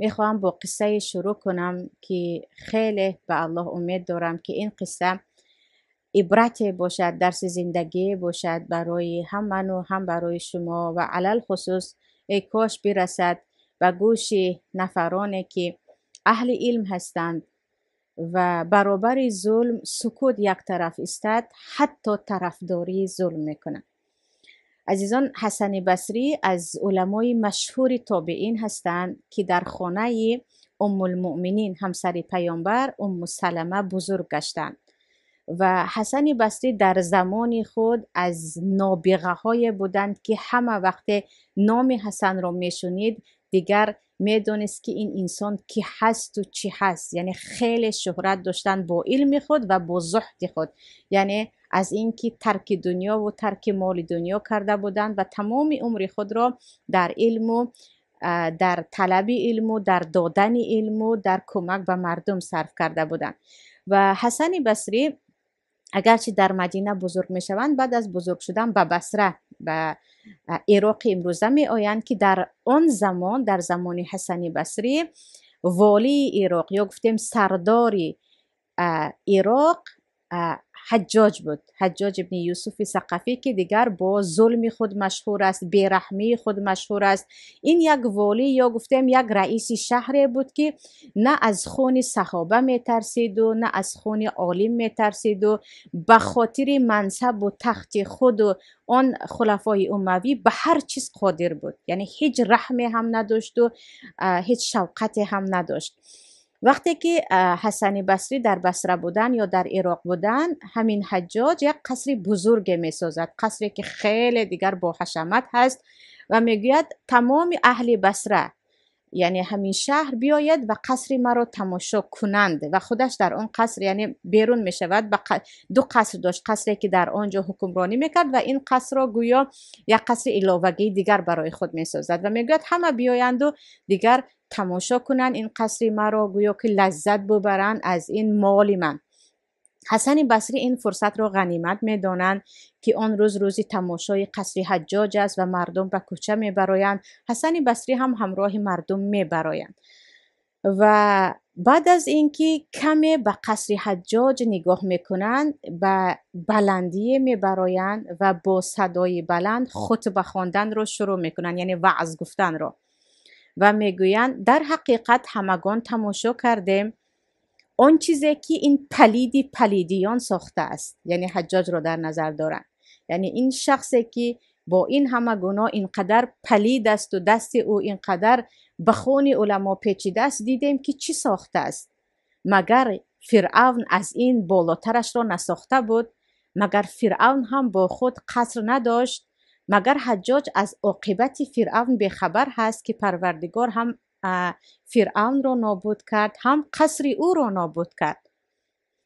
میخواهم با قصه شروع کنم که خیلی به الله امید دارم که این قصه عبرت باشد، درس زندگی باشد برای هم من و هم برای شما، و علل خصوص ای کاش برسد به گوش نفرانی که اهل علم هستند و برابر ظلم سکوت یک طرف استاد، حتی طرفداری ظلم میکنند. عزیزان، حسن بصری از علمای مشهور تابعین هستند که در خانه ام المؤمنین همسر پیامبر ام سلمه بزرگ گشتند و حسن بصری در زمان خود از نابغه های بودند که همه وقت نام حسن را میشنید دیگر میدونست که این انسان کی هست و چی هست. یعنی خیلی شهرت داشتن با علم خود و با زهد خود، یعنی از اینکه ترک دنیا و ترک مال دنیا کرده بودند و تمام عمر خود را در علم و در طلب علم و در دادن علم و در کمک به مردم صرف کرده بودند. و حسن بصری اگرچه در مدینه بزرگ می شوند، بعد از بزرگ شدن به بصره، به عراق امروزه می آیند که در آن زمان، در زمان حسن بصری، والی عراق یا گفتیم سرداری عراق حجاج بود، حجاج ابن یوسف ثقفی، که دیگر با ظلم خود مشهور است، بیرحمی خود مشهور است. این یک والی یا گفتیم یک رئیس شهر بود که نه از خون صحابه می ترسید و نه از خون عالم می ترسید و به خاطر منصب و تخت خود و آن خلفای اموی به هر چیز قادر بود. یعنی هیچ رحمی هم نداشت و هیچ شوقتی هم نداشت. وقتی که حسن بصری در بصره بودن یا در عراق بودن، همین حجاج یک قصر بزرگ می سازد، قصری که خیلی دیگر با حشمت هست و میگوید تمام اهل بصره، یعنی همین شهر بیاید و قصر مرا تماشا کنند. و خودش در اون قصر، یعنی بیرون می شود، دو قصر داشت، قصری که در آنجا حکمرانی میکرد و این قصر را گویا یک قصر علاوگی دیگر برای خود می سازد و میگوید همه بیایند و دیگر تماشا کنند این قصر مرا، گویا که لذت ببرند از این مال من. حسن بصری این فرصت را غنیمت میدانند که آن روز تماشای قصر حجاج است و مردم به کوچه میبرایند. حسن بصری هم همراه مردم میبرایند و بعد از اینکه کمی به قصر حجاج نگاه میکنند، به بلندی میبرایند و با صدای بلند خطبه خواندن را شروع میکنند، یعنی وعظ گفتن را، و میگویند در حقیقت همگان تماشا کردیم آن چیزی که این پلیدیان ساخته است. یعنی حجاج را در نظر دارند، یعنی این شخصی که با این همه گناه اینقدر پلید است و دست او اینقدر به خون علما پیچیده است، دیدیم که چی ساخته است. مگر فرعون از این بالاترش را نساخته بود؟ مگر فرعون هم با خود قصر نداشت؟ مگر حجاج از عاقبت فرعون بخبر هست که پروردگار هم فرعون را نابود کرد، هم قصر او را نابود کرد؟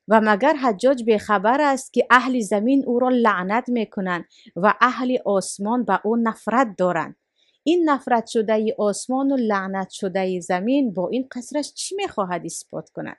و مگر حجاج بخبر است که اهل زمین او را لعنت میکنند و اهل آسمان به او نفرت دارند؟ این نفرت شده ای آسمان و لعنت شده ای زمین با این قصرش چی میخواهد اثبات کند؟